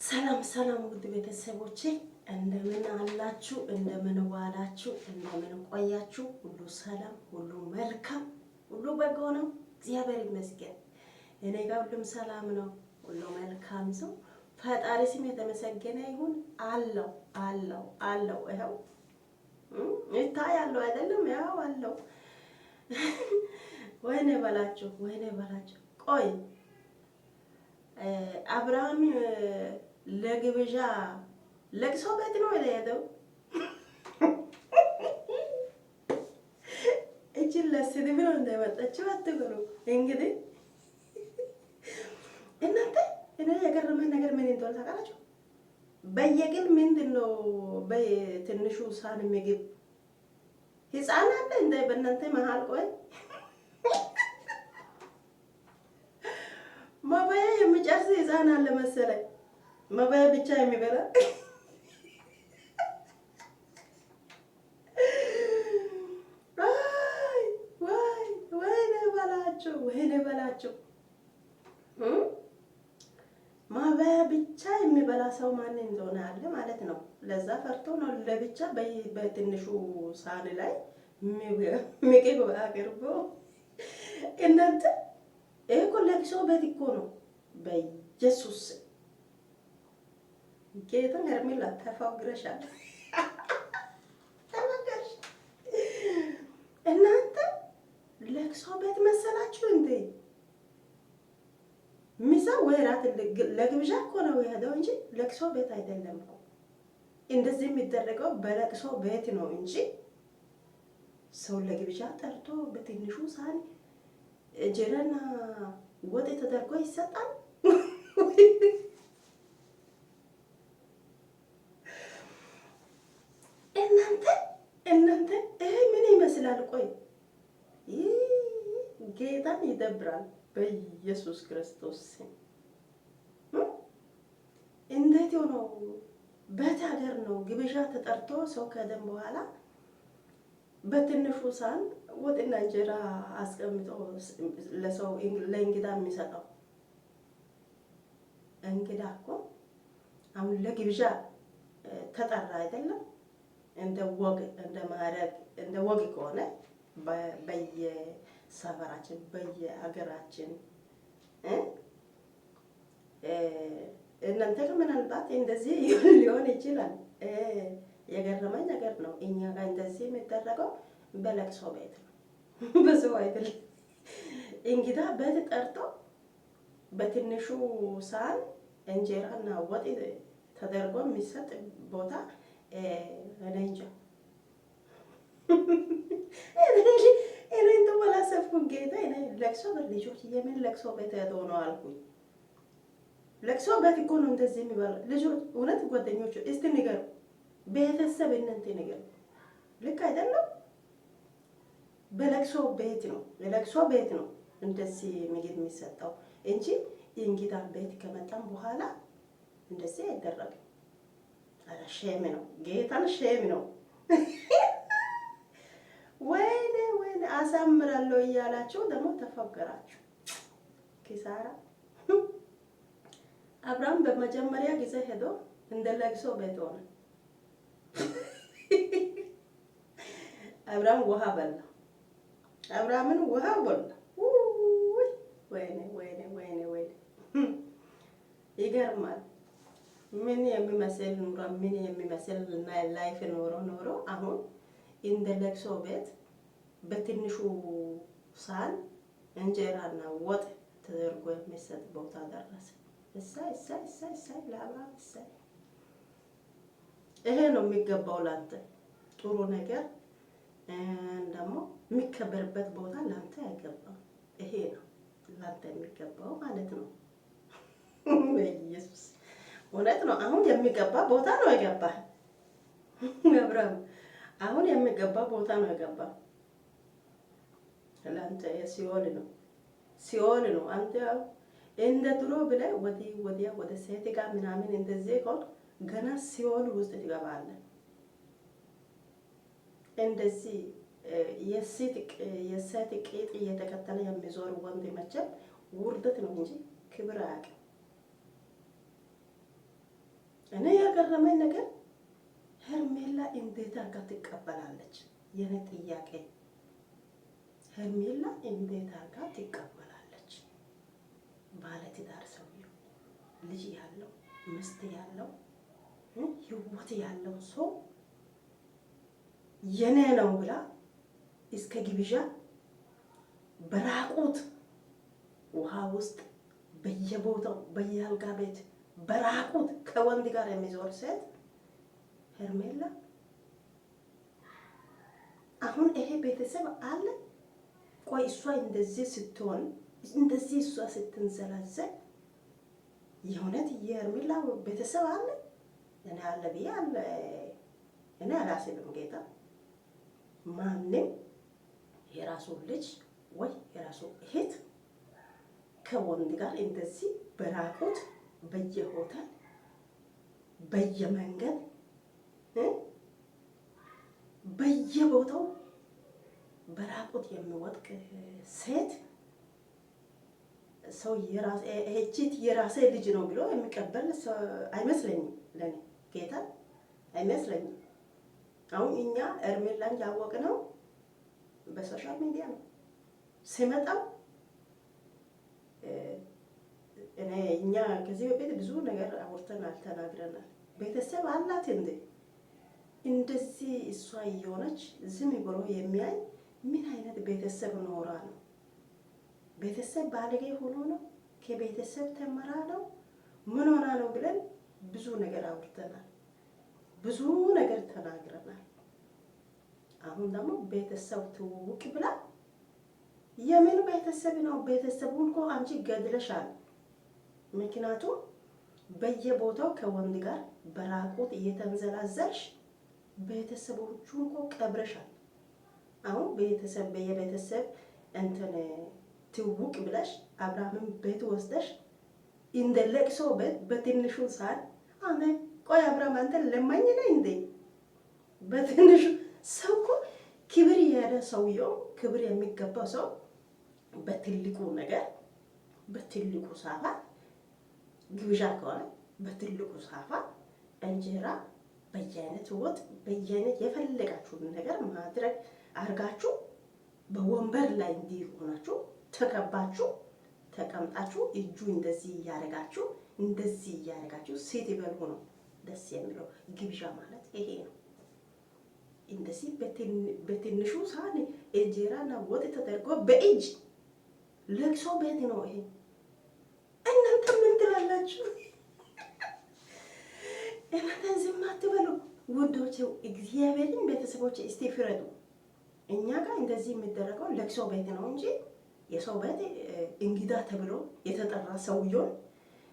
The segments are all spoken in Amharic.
ሰላም ሰላም ውድ ቤተሰቦቼ እንደምን አላችሁ? እንደምን ዋላችሁ? እንደምን ቆያችሁ? ሁሉ ሰላም፣ ሁሉ መልካም፣ ሁሉ በጎ ነው። እግዚአብሔር ይመስገን። እኔ ጋር ሁሉም ሰላም ነው፣ ሁሉ መልካም ነው። ፈጣሪ ስም የተመሰገነ ይሁን። አለው ይኸው ይታያለው አይደለም? ያው አለው። ወይኔ በላችሁ። ቆይ አብርሃም ለግብዣ ለቅሶ ቤት ነው የሄደው። እቺን ለስድብ ነው እንደመጣችው አትበሉ። እንግዲህ እናንተ እኔ የገረመኝ ነገር ምን እንደሆነ ታውቃላችሁ? በየግል ምንድን ነው በትንሹ ሳህን ምግብ ህፃን አለ እንደ በእናንተ መሀል ቆይ መባያ የሚጨርስ ህፃን አለ መሰለኝ። መባያ ብቻ የሚበላ ወይኔ በላቸው። ማባያ ብቻ የሚበላ ሰው ማን እንደሆነ አለ ማለት ነው። ለዛ ፈርቶ ነው ለብቻ በትንሹ ሳህን ላይ ምግብ አቅርቦ። እናንተ ይሄ እኮ ለቅሶ ቤት እኮ ነው። በኢየሱስ ጌታን ሄርሜላ ተፋግረሻል። ተመከርሽ እናንተ ለቅሶ ቤት መሰላችሁ እንዴ? ሚዛ ወይራት ለግብዣ እኮ ነው የሄደው እንጂ ለቅሶ ቤት አይደለም እኮ። እንደዚህ የሚደረገው በለቅሶ ቤት ነው እንጂ ሰው ለግብዣ ጠርቶ በትንሹ ሳህን እንጀራና ወጥ ተደርጎ ይሰጣል። እናንተ ይሄ ምን ይመስላል? ቆይ ጌታን ይደብራል። በኢየሱስ ክርስቶስ እንዴት ነው? በት ሀገር ነው ግብዣ ተጠርቶ ሰው ከደም በኋላ በትንሹ ሳህን ወጥና እንጀራ አስቀምጦ ለሰው ለእንግዳ የሚሰጠው። እንግዳ እኮ አሁን ለግብዣ ተጠራ አይደለም? እንደ ወግ እንደ ማዕረግ እንደ ወግ ከሆነ በየሰፈራችን በየሀገራችን እናንተ ምናልባት እንደዚህ ሊሆን ይችላል። የገረመኝ ነገር ነው። እኛ ጋር እንደዚህ የሚደረገው በለቅሶ ቤት ነው፣ በሰው አይደለም። እንግዳ ቤት ጠርቶ በትንሹ ሳህን እንጀራና ወጥ ተደርጎ የሚሰጥ ቦታ እኔ እንጃ። እኔ እንደው አላሰብኩም። ጌታ እኔ ለቅሶ ቤት ልጆች የምን ለቅሶ ቤት ሄደው ነው አልኩኝ። ለቅሶ ቤት እኮ ነው እንደዚህ የሚባለው። ልጆች እውነት ጓደኞች እስቲ ንገሩ፣ ቤተሰብ እናንተ ንገሩ። ልክ አይደለም? በለቅሶ ቤት ነው ለለቅሶ ቤት ነው እንደዚህ ምግብ የሚሰጠው እንጂ የእንግዳ ቤት ከመጣም በኋላ እንደዚህ አይደረግም። ኧረ ሼም ነው፣ ጌታን ሼም ነው። ወይኔ አሳምራለሁ እያላችሁ ደግሞ ተፈገራችሁ። ኪሳራ። አብርሃም በመጀመሪያ ጊዜ ሄዶ እንደ ለቅሶ ቤት ሆነ። አብርሃም ውሃ በላ። አብርሃምን ውሃ በላ። ወይኔ ይገርማል። ምን የሚመስል ኑሮ ምን የሚመስል ላይፍ ኖሮ አሁን እንደ ለቅሶ ቤት በትንሹ ሳህን እንጀራና ወጥ ተደርጎ የሚሰጥ ቦታ ደረሰ። እሳይ ለአብርሃም እሳይ። ይሄ ነው የሚገባው ላንተ። ጥሩ ነገር ደግሞ የሚከበርበት ቦታ ላንተ አይገባም። ይሄ ነው ላንተ የሚገባው ማለት ነው። ኢየሱስ እውነት ነው። አሁን የሚገባ ቦታ ነው የገባ አብርሃም። አሁን የሚገባ ቦታ ነው የገባ። ላንተ ሲኦል ነው። አንተ እንደ ድሮ ብለህ ወዲያ ወደ ሴት ጋር ምናምን እንደዚህ ከሆነ ገና ሲኦል ውስጥ ትገባለህ። እንደዚህ የሴት ቂጥ እየተከተለ የሚዞር ወንድ መቼም ውርደት ነው እንጂ ክብር አያውቅም። የገረመኝ ነገር ሄርሜላ እንዴት አድርጋ ትቀበላለች? የኔ ጥያቄ ሄርሜላ እንዴት አድርጋ ትቀበላለች? ባለትዳር ሰውዬው ልጅ ያለው ሚስት ያለው ህይወት ያለው ሰው የኔ ነው ብላ እስከ ግብዣ በራቁት ውሃ ውስጥ በየቦታው በየአልጋ ቤት በራቁት ከወንድ ጋር የሚዞር ሴት ሄርሜላ። አሁን ይሄ ቤተሰብ አለ? ቆይ እሷ እንደዚህ ስትሆን እንደዚህ እሷ ስትንዘላዘል የእውነት የሄርሜላ ቤተሰብ አለ? እኔ አለ ብዬ አለ እኔ አላስብም። ጌታ ማንም የራሱ ልጅ ወይ የራሱ እህት ከወንድ ጋር እንደዚህ በራቁት በየሆቴል በየመንገድ በየቦታው በራቁት የሚወድቅ ሴት ሰው የራሴ ልጅ ነው ብሎ የሚቀበል አይመስለኝም። ለኔ ጌታ አይመስለኝም። አሁን እኛ ሄርሜላን ያወቅነው በሶሻል ሚዲያ ነው። ሲመጣው እኛ ከዚህ በፊት ብዙ ነገር አውርተናል፣ ተናግረናል። ቤተሰብ አላት እንዴ? እንደዚህ እሷ እየሆነች ዝም ብሎ የሚያይ ምን አይነት ቤተሰብ ኖራ ነው? ቤተሰብ ባለጌ ሆኖ ነው? ከቤተሰብ ተመራ ነው? ምን ሆና ነው ብለን ብዙ ነገር አውርተናል፣ ብዙ ነገር ተናግረናል። አሁን ደግሞ ቤተሰብ ትውውቅ ብላ የምን ቤተሰብ ነው? ቤተሰቡን እኮ አንቺ ገድለሻል። ምክንያቱም በየቦታው ከወንድ ጋር በራቁት እየተንዘላዘልሽ ቤተሰቦቹን እኮ ቀብረሻል። አሁን ቤተሰብ በየቤተሰብ እንትን ትውውቅ ብለሽ አብርሃምን ቤት ወስደሽ እንደ ለቅሶ ቤት በትንሹ ሳል አሜን። ቆይ አብርሃም አንተን ለማኝ ነህ እንዴ? በትንሹ ሰው እኮ ክብር ያለ ሰውየው ክብር የሚገባው ሰው በትልቁ ነገር በትልቁ ሳፋ ግብዣ ከሆነ በትልቁ ሳፋ እንጀራ በየአይነት ወጥ በየአይነት የፈለጋችሁን ነገር ማድረግ አርጋችሁ በወንበር ላይ እንዲህ ሆናችሁ ተከባችሁ ተቀምጣችሁ እጁ እንደዚህ እያደረጋችሁ ሴት ይበሉ ነው ደስ የሚለው። ግብዣ ማለት ይሄ ነው። እንደዚህ በትንሹ ሳህን እንጀራና ወጥ ተደርጎ በእጅ ለቅሶ ቤት ነው ይሄ። እናንተ ምን ትላላችሁ? እናንተ ዝም አትበሉ ውዶቼ። እግዚአብሔርን ቤተሰቦች እስቲ ፍረዱ። እኛ ጋር እንደዚህ የሚደረገው ለቅሶ ቤት ነው እንጂ የሰው ቤት እንግዳ ተብሎ የተጠራ ሰውየውን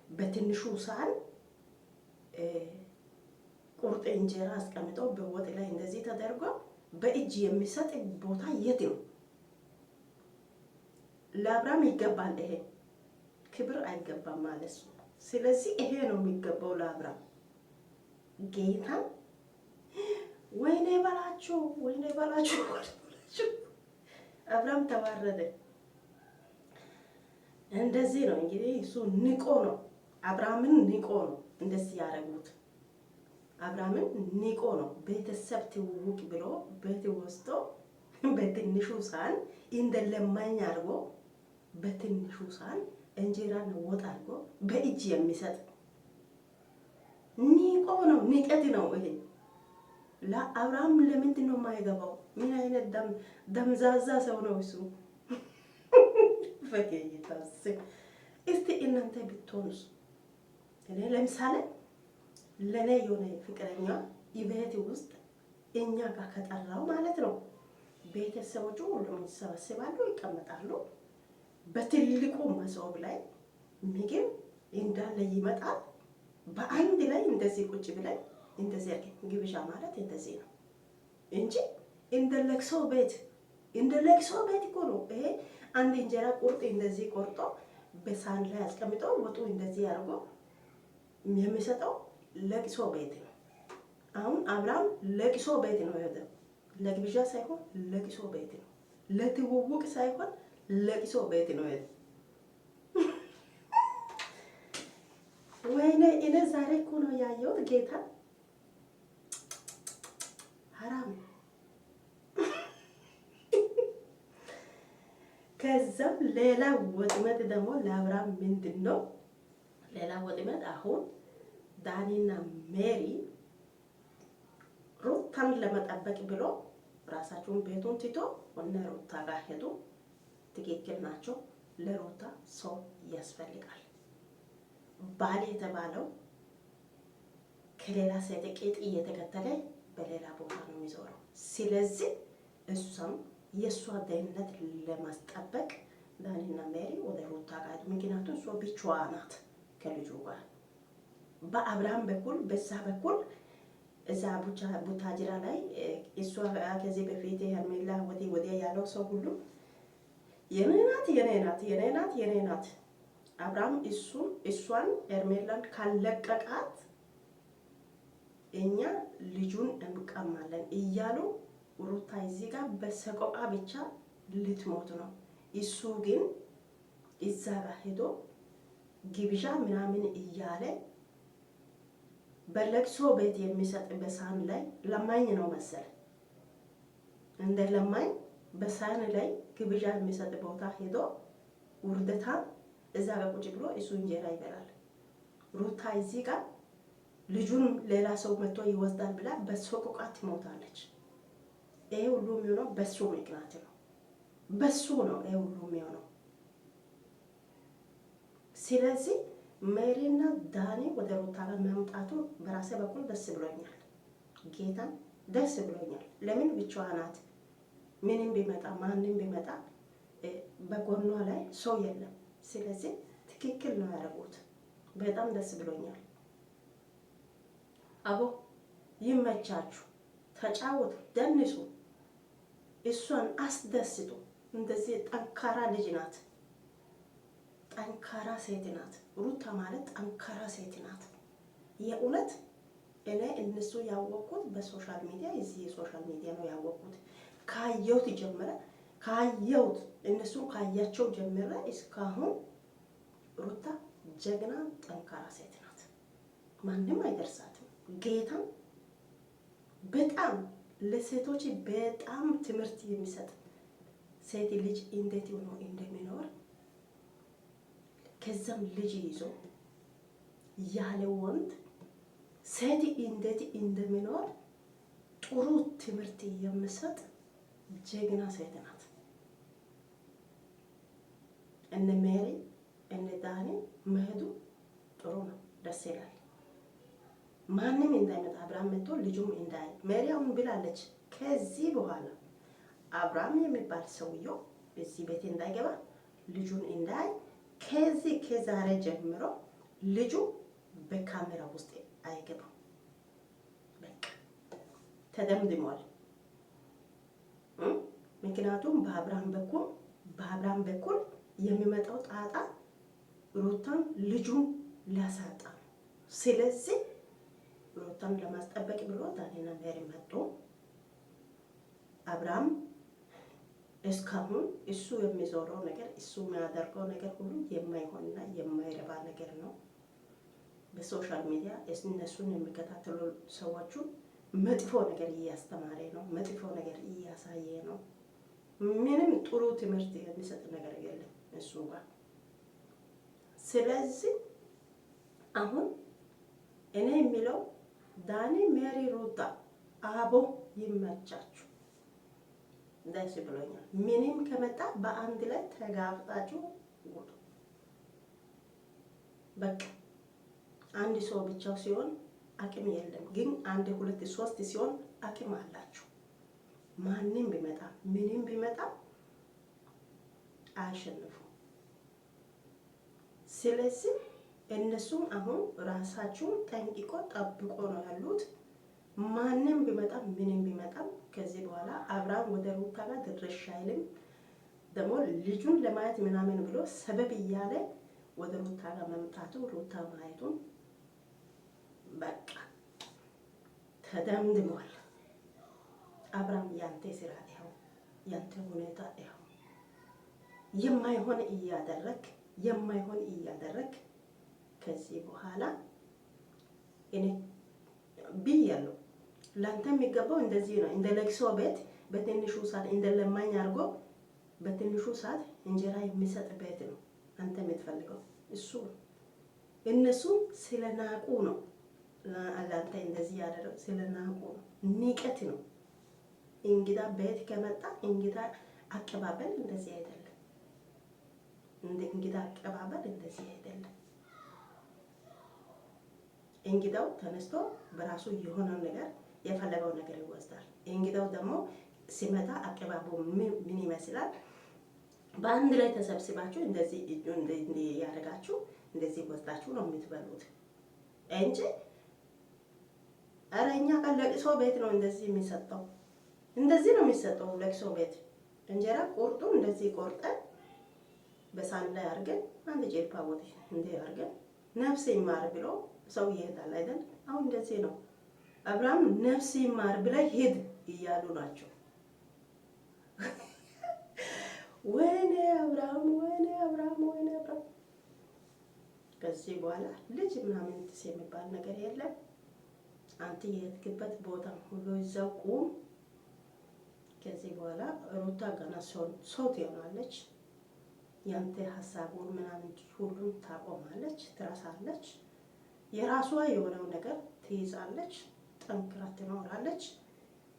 በትንሹ ሳህን ቁርጥ እንጀራ አስቀምጠው በወጥ ላይ እንደዚህ ተደርጎ በእጅ የሚሰጥ ቦታ የት ነው? ለአብርሃም ይገባል ይሄ ክብር አይገባም ማለት ነው። ስለዚህ ይሄ ነው የሚገባው ለአብርሃም። ጌታ ወይኔ በላችሁ አብርሃም ተዋረደ። እንደዚህ ነው እንግዲህ እሱ ንቆ ነው አብርሃምን ንቆ ነው እንደዚህ ያደረጉት። አብርሃምን ንቆ ነው ቤተሰብ ትውውቅ ብሎ ቤት ወስዶ በትንሹ ሳህን እንደለማኝ አድርጎ በትንሹ ሳህን እንጀራን ወጥ አድርጎ በእጅ የሚሰጥ ንቆ ነው። ንቀት ነው ይሄ። ለአብርሃም ለምንድን ነው የማይገባው? ምን አይነት ደምዛዛ ሰው ነው እሱ? ፈገግታስ እስቲ እናንተ ብትሆኑስ? እኔ ለምሳሌ ለኔ የሆነ ፍቅረኛ ይቤት ውስጥ እኛ ጋር ከጠራው ማለት ነው ቤተሰቦቹ ሁሉም ይሰበስባሉ፣ ይቀመጣሉ። በትልቁ መሶብ ላይ ምግብ እንዳለ ይመጣል። በአንድ ላይ እንደዚህ ቁጭ ብለን እንደዚህ ግብዣ ማለት እንደዚህ ነው እንጂ እንደ ለቅሶ ቤት እኮ ነው ይሄ። አንድ እንጀራ ቁርጥ እንደዚህ ቆርጦ በሳህን ላይ አስቀምጦ ወጡ እንደዚህ አድርጎ የሚሰጠው ለቅሶ ቤት ነው። አሁን አብርሃም ለቅሶ ቤት ነው የሄደው። ለግብዣ ሳይሆን ለቅሶ ቤት ነው። ለትውውቅ ሳይሆን ለቅሶ ቤት ነው የሄደው። ወይኔ እኔ ዛሬ እኮ ነው ያየሁት ጌታ ከዛም ሌላ ወጥመድ ደግሞ ለአብርሃም ምንድን ነው? ሌላ ወጥመድ አሁን ዳኒና ሜሪ ሩታን ለመጠበቅ ብሎ ራሳቸውን ቤቱን ትቶ ወነ ሩታ ጋር ሄዱ። ትክክል ናቸው። ለሩታ ሰው ያስፈልጋል። ባል የተባለው ከሌላ ሴት ቄጥ እየተከተለ በሌላ ቦታ ነው የሚዞረው። ስለዚህ እሷም የእሷ ደህንነት ለማስጠበቅ ዳኒና ሜሪ ወደ ሩታ ጋር፣ ምክንያቱም እሷ ብቻዋ ናት ከልጁ ጋር። በአብርሃም በኩል በዛ በኩል እዛ ቡታጅራ ላይ እሷ ከዚህ በፊት ሄርሜላ ወዲያ ያለው ሰው ሁሉ የኔ ናት የኔ ናት የኔ ናት የኔ ናት። አብርሃም እሷን ሄርሜላን ካለቀቃት እኛ ልጁን እንቀማለን እያሉ ሩታ እዚህ ጋር በሰቆቃ ብቻ ልትሞት ነው። እሱ ግን እዛ ጋር ሄዶ ግብዣ ምናምን እያለ በለቅሶ ቤት የሚሰጥ በሳህን ላይ ለማኝ ነው መሰል እንደ ለማኝ በሳህን ላይ ግብዣ የሚሰጥ ቦታ ሄዶ ውርደታ እዛ ጋር ቁጭ ብሎ እሱ እንጀራ ይበላል። ሩታ እዚህ ጋር ልጁን ሌላ ሰው መጥቶ ይወስዳል ብላ በሰቆቃ ትሞታለች። ይሄ ሁሉ የሚሆነው በሱ ምክንያት ነው። በሱ ነው ይሄ ሁሉ የሚሆነው። ስለዚህ ሜሪና ዳኒ ወደ ሩታ ጋር መምጣቱ በራሴ በኩል ደስ ብሎኛል። ጌታን ደስ ብሎኛል። ለምን ብቻዋ ናት። ምንም ቢመጣ ማንም ቢመጣ በጎኗ ላይ ሰው የለም። ስለዚህ ትክክል ነው ያደረጉት። በጣም ደስ ብሎኛል። አቦ ይመቻችሁ፣ ተጫወቱ፣ ደንሱ፣ እሷን አስደስቱ። እንደዚህ ጠንካራ ልጅ ናት። ጠንካራ ሴት ናት። ሩታ ማለት ጠንካራ ሴት ናት። የእውነት እኔ እነሱ ያወቁት በሶሻል ሚዲያ እዚህ የሶሻል ሚዲያ ነው ያወቁት። ካየሁት ጀምረ ካየሁት እነሱ ካያቸው ጀምረ እስካሁን ሩታ ጀግና ጠንካራ ሴት ናት። ማንም አይደርሳትም። ጌታም በጣም ለሴቶች በጣም ትምህርት የሚሰጥ ሴት ልጅ እንዴት ሆኖ እንደሚኖር ከዛም ልጅ ይዞ ያለ ወንድ ሴት እንዴት እንደሚኖር ጥሩ ትምህርት የሚሰጥ ጀግና ሴት ናት። እነ ሜሪ እነ ዳኒ መሄዱ ጥሩ ነው፣ ደስ ይላል። ማንም እንዳይመጣ አብርሃም መጥቶ ልጁም እንዳይ። ሜሪ አሁን ብላለች ከዚህ በኋላ አብርሃም የሚባል ሰውየው እዚህ ቤት እንዳይገባ ልጁን እንዳይ ከዛሬ ጀምሮ ልጁ በካሜራ ውስጥ አይገባም። በቃ ተደምድሟል። ምክንያቱም በአብርሃም በኩል የሚመጣው ጣጣ ሩታን ልጁን ሊያሳጣ ነው። ስለዚህ ሩታን ለማስጠበቅ ብሎ ዳኒና ሜሪ መጡ። አብርሃም እስካሁን እሱ የሚዞረው ነገር እሱ የሚያደርገው ነገር ሁሉ የማይሆንና የማይረባ ነገር ነው። በሶሻል ሚዲያ እነሱን የሚከታተሉ ሰዎቹ መጥፎ ነገር እያስተማረ ነው፣ መጥፎ ነገር እያሳየ ነው። ምንም ጥሩ ትምህርት የሚሰጥ ነገር የለም እሱ ጋር። ስለዚህ አሁን እኔ የሚለው ዳኒ፣ ሜሪ፣ ሩታ አቦ ይመቻችሁ። ደስ ብሎኛል። ምንም ከመጣ በአንድ ላይ ተጋፍጣችሁ ውጡ። በቃ አንድ ሰው ብቻው ሲሆን አቅም የለም፣ ግን አንድ ሁለት ሶስት ሲሆን አቅም አላችሁ። ማንም ቢመጣ ምንም ቢመጣ አያሸንፉ። ስለዚህ እነሱም አሁን ራሳቸውን ጠንቅቆ ጠብቆ ነው ያሉት። ማንም ቢመጣ ምንም ቢመጣ ከዚህ በኋላ አብርሃም ወደ ሩታ ጋር ድርሽ አይልም። ደግሞ ልጁን ለማየት ምናምን ብሎ ሰበብ እያለ ወደ ሩታ ጋር መምጣቱ ሩታ ማየቱን በቃ ተደምድሟል። አብርሃም ያንተ ስራ ይኸው፣ ያንተ ሁኔታ ይኸው። የማይሆን እያደረግ ከዚህ በኋላ እኔ ብያለሁ። ላንተ የሚገባው እንደዚህ ነው። እንደ ለቅሶ ቤት በትንሹ ሰዓት እንደ ለማኝ አድርጎ በትንሹ ሰዓት እንጀራ የሚሰጥ ቤት ነው አንተ የምትፈልገው እሱ ነው። እነሱ ስለናቁ ነው ለአንተ እንደዚህ ያደረገው፣ ስለናቁ ነው። ንቀት ነው። እንግዳ ቤት ከመጣ እንግዳ አቀባበል እንደዚህ አይደለም። እንግዳ አቀባበል እንደዚህ አይደለም። እንግዳው ተነስቶ በራሱ የሆነው ነገር የፈለገው ነገር ይወስዳል። እንግዳው ደግሞ ሲመጣ አቀባበሉ ምን ይመስላል? በአንድ ላይ ተሰብስባችሁ እንደዚህ እጁን እንደዚህ ያደርጋችሁ እንደዚህ ወስዳችሁ ነው የምትበሉት እንጂ ኧረ እኛ ጋር ለቅሶ ቤት ነው እንደዚህ የሚሰጠው። እንደዚህ ነው የሚሰጠው ለቅሶ ቤት። እንጀራ ቁርጡ እንደዚህ ቆርጠን በሳህን ላይ አድርገን አንድ ጀልባ ወጥ እንደ አድርገን ነፍስ ይማር ብሎ ሰው ይሄዳል አይደል? አሁን እንደዚህ ነው። አብርሃም ነፍስ ይማር ብለህ ሂድ እያሉ ናቸው። ወይኔ አብርሃም፣ ወይኔ አብርሃም፣ ወይኔ አብርሃም። ከዚህ በኋላ ልጅ ምናምን የሚባል ነገር የለም። አንተ የሄድክበት ቦታ ሁሉ ይዘው ቁም። ከዚህ በኋላ ሩታ ገና ሰው ትሆናለች። ያንተ ሀሳቡን ምናምን ሁሉም ታቆማለች፣ ትረሳለች። የራሷ የሆነው ነገር ትይዛለች፣ ጠንክራ ትኖራለች።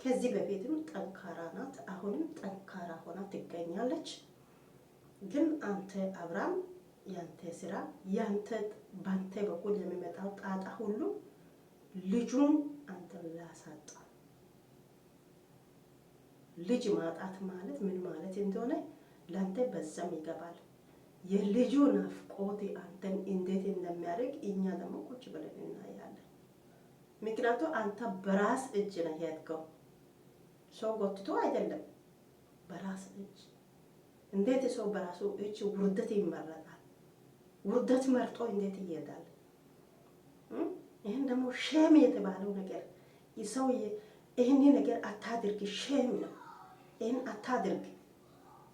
ከዚህ በፊትም ጠንካራ ናት፣ አሁንም ጠንካራ ሆና ትገኛለች። ግን አንተ አብርሃም ያንተ ስራ ያንተ ባንተ በኩል የሚመጣው ጣጣ ሁሉ ልጁን አንተ ላሳጣ። ልጅ ማጣት ማለት ምን ማለት እንደሆነ ላንተ በዛም ይገባል። የልጁ ናፍቆት አንተን እንዴት እንደሚያደርግ እኛ ደግሞ ቁጭ ብለን እናያለን። ምክንያቱም አንተ በራስ እጅ ነው የሄድከው፣ ሰው ጎትቶ አይደለም፣ በራስ እጅ። እንዴት ሰው በራሱ እጅ ውርደት ይመረጣል? ውርደት መርጦ እንዴት ይሄዳል? ይህን ደግሞ ሼም የተባለው ነገር ሰው ይህን ነገር አታድርግ፣ ሼም ነው። ይህን አታድርግ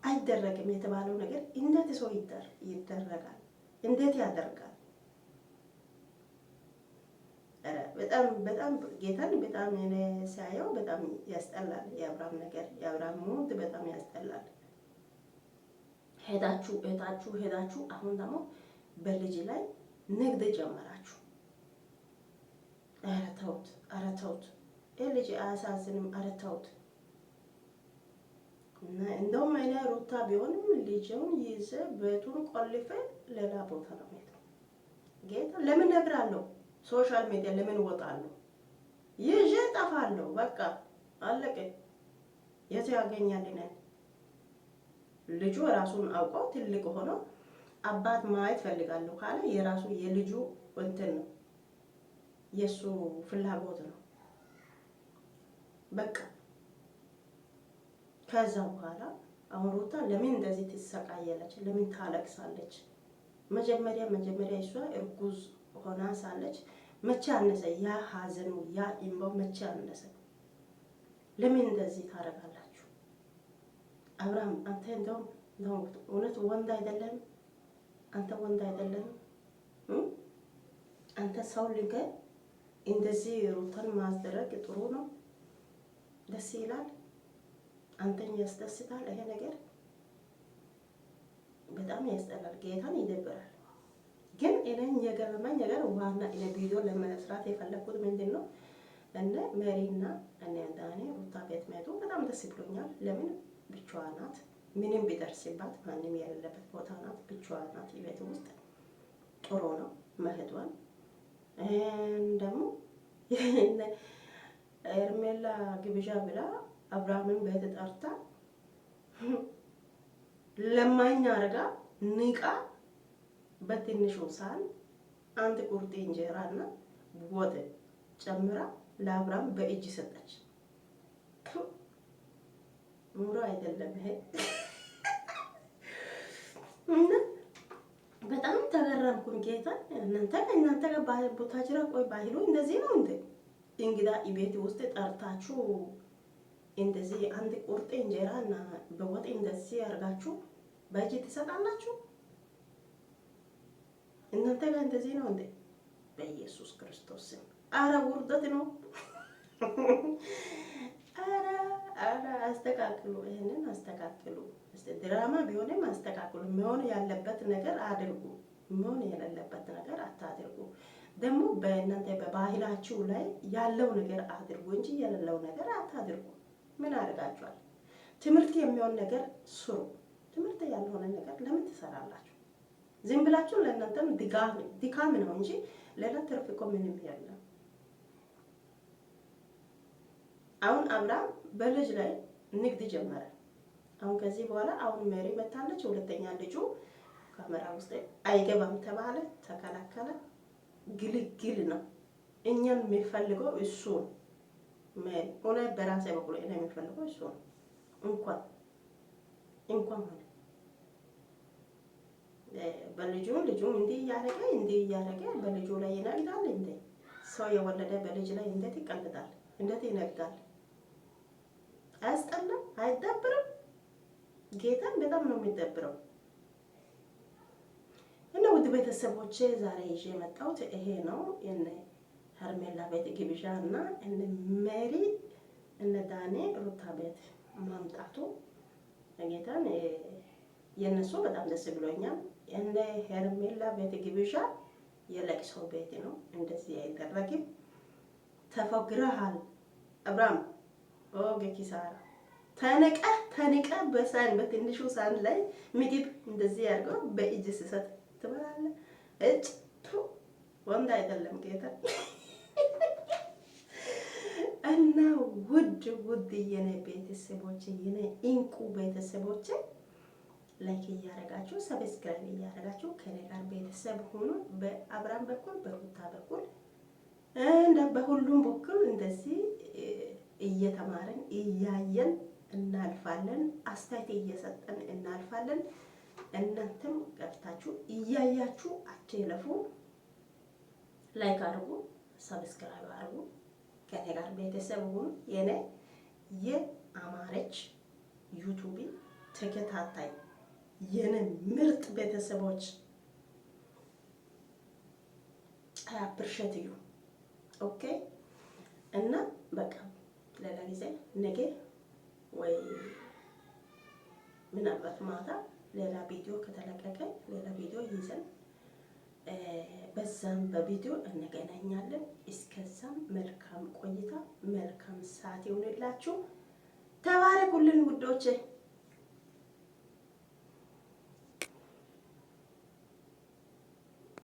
አይደረግም የተባለው ነገር እንዴት ሰው ይደረጋል? እንዴት ያደርጋል? በጣም በጣም ጌታን በጣም ሲያየው በጣም ያስጠላል። የአብርሃም ነገር የአብርሃም ሞት በጣም ያስጠላል። ሄዳችሁ አሁን ደግሞ በልጅ ላይ ንግድ ጀመራችሁ። ኧረ ተውት፣ ኧረ ተውት። ይህ ልጅ አያሳዝንም? ኧረ ተውት። እንደውም እኔ ሩታ ቢሆንም ልጅውን ይዘ ቤቱን ቆልፈ ሌላ ቦታ ነው የምሄደው። ጌታ ለምን እነግራለሁ? ሶሻል ሚዲያ ለምን እወጣለሁ? ይዤ እጠፋለሁ። በቃ አለቀ። የት ያገኛልናል? ልጁ ራሱን አውቆ ትልቅ ሆኖ አባት ማየት ፈልጋለሁ ካለ የራሱ የልጁ እንትን ነው፣ የሱ ፍላጎት ነው። በቃ ከዛ በኋላ አሁን ሩታ ለምን እንደዚህ ትሰቃያለች? ለምን ታለቅሳለች? መጀመሪያ እሷ እርጉዝ ሆና ሳለች መቼ አነሰ ያ ሀዘኑ ያ ኢምባው መቼ አነሰ? ለምን እንደዚህ ታደርጋላችሁ? አብርሃም አንተ እንደውም እውነት ወንድ አይደለም? አንተ ወንድ አይደለም? አንተ ሰው ልገ እንደዚህ ሩታን ማስደረግ ጥሩ ነው? ደስ ይላል? አንተን ያስደስታል? ይሄ ነገር በጣም ያስጠላል። ጌታን ይደብራል። ግን እኔን የገረመኝ ነገር ዋና እኔ ቪዲዮ ለመስራት የፈለኩት ምንድን ነው እነ ሜሪና እነ ዳኒ ሩታ ቤት መጡ። በጣም ደስ ብሎኛል። ለምን ብቻዋ ናት፣ ምንም ቢደርስባት ማንም የሌለበት ቦታ ናት። ብቻዋ ናት ቤት ውስጥ ጥሩ ነው መሄዷን። ደግሞ ኤርሜላ ግብዣ ብላ አብርሃምን ቤት ጠርታ ለማኝ አርጋ ንቃ በትንሹ ሳህን አንድ ቁርጥ እንጀራና ወጥ ጨምራ ለአብርሃም በእጅ ሰጠች። ኑሮ አይደለም ይሄ። እና በጣም ተገረምኩኝ። ጌታ እናንተ ጋር ቦታጅራ ቆይ ባህሉ እንደዚህ ነው እንዴ? እንግዳ ቤት ውስጥ ጠርታችሁ እንደዚህ አንድ ቁርጥ እንጀራና በወጥ እንደዚህ አርጋችሁ በእጅ ትሰጣላችሁ? እናንተ ጋር እንደዚህ ነው እንዴ? በኢየሱስ ክርስቶስ ስም አረ ውርደት ነው። አረ አስተካክሉ፣ ይሄንን አስተካክሉ። እስቲ ድራማ ቢሆንም አስተካክሉ። መሆን ያለበት ነገር አድርጉ፣ መሆን የሌለበት ነገር አታድርጉ። ደግሞ በእናንተ በባህላችሁ ላይ ያለው ነገር አድርጉ እንጂ የሌለው ነገር አታድርጉ። ምን አድርጋችኋል? ትምህርት የሚሆን ነገር ስሩ። ትምህርት ያልሆነ ነገር ለምን ትሰራላችሁ? ዝም ብላችሁ ለእናንተም ድካም ነው እንጂ ሌላ ትርፍ እኮ ምንም የለም። አሁን አብርሃም በልጅ ላይ ንግድ ጀመረ። አሁን ከዚህ በኋላ አሁን ሜሪ መታለች። ሁለተኛ ልጁ ካሜራ ውስጥ አይገባም ተባለ፣ ተከላከለ። ግልግል ነው። እኛን የሚፈልገው እሱ ነው። ሜሪ ሆነ በራሴ በኩል እኔ የሚፈልገው እሱ ነው። እንኳን ሆነ በልጁ እንዲህ እያደረገ በልጁ ላይ ይነግዳል እንዴ? ሰው የወለደ በልጅ ላይ እንዴት ይቀልዳል? እንዴት ይነግዳል? አያስጠላም? አይደብርም? ጌታን በጣም ነው የሚደብረው። እና ውድ ቤተሰቦቼ ዛሬ ይዤ የመጣሁት ይሄ ነው። እነ ሄርሜላ ቤት ግብዣ እና እነ ሜሪ እነ ዳኔ ሩታ ቤት ማምጣቱ ጌታን የነሱ በጣም ደስ ብሎኛል። እነ ሄርሜላ ቤት ግብዣ የለቅሶ ቤት ነው። እንደዚህ አይደረግም። ተፎግረሃል አብርሃም። ኦጌ ኪሳራ ተንቀ በሳህን በትንሹ ሳህን ላይ ምግብ እንደዚህ አድርገው በእጅ ሲሰጥ ትበላለህ። እጭ ወንድ አይደለም ጌታ። እና ውድ የኔ ቤተሰቦች የኔ እንቁ ቤተሰቦች ላይክ እያደረጋችሁ ሰብስክራይብ እያደረጋችሁ ከኔ ጋር ቤተሰብ ሆኖ በአብርሃም በኩል በሩታ በኩል እንደ በሁሉም በኩል እንደዚህ እየተማረን እያየን እናልፋለን። አስተያየት እየሰጠን እናልፋለን። እናንተም ገብታችሁ እያያችሁ አትለፉ። ላይክ አድርጉ፣ ሰብስክራይብ አድርጉ፣ ከኔ ጋር ቤተሰብ ሁኑ። የኔ የአማረች ዩቲዩብ ተከታታይ የኔ ምርጥ ቤተሰቦች አፕሪሼት ዩ ኦኬ። እና በቃ ሌላ ጊዜ ነገ ወይ ምናልባት ማታ ሌላ ቪዲዮ ከተለቀቀ ሌላ ቪዲዮ ይዘን በዛም በቪዲዮ እንገናኛለን። እስከዛም መልካም ቆይታ፣ መልካም ሰዓት ይሁንላችሁ። ተባረኩልን ውዶቼ።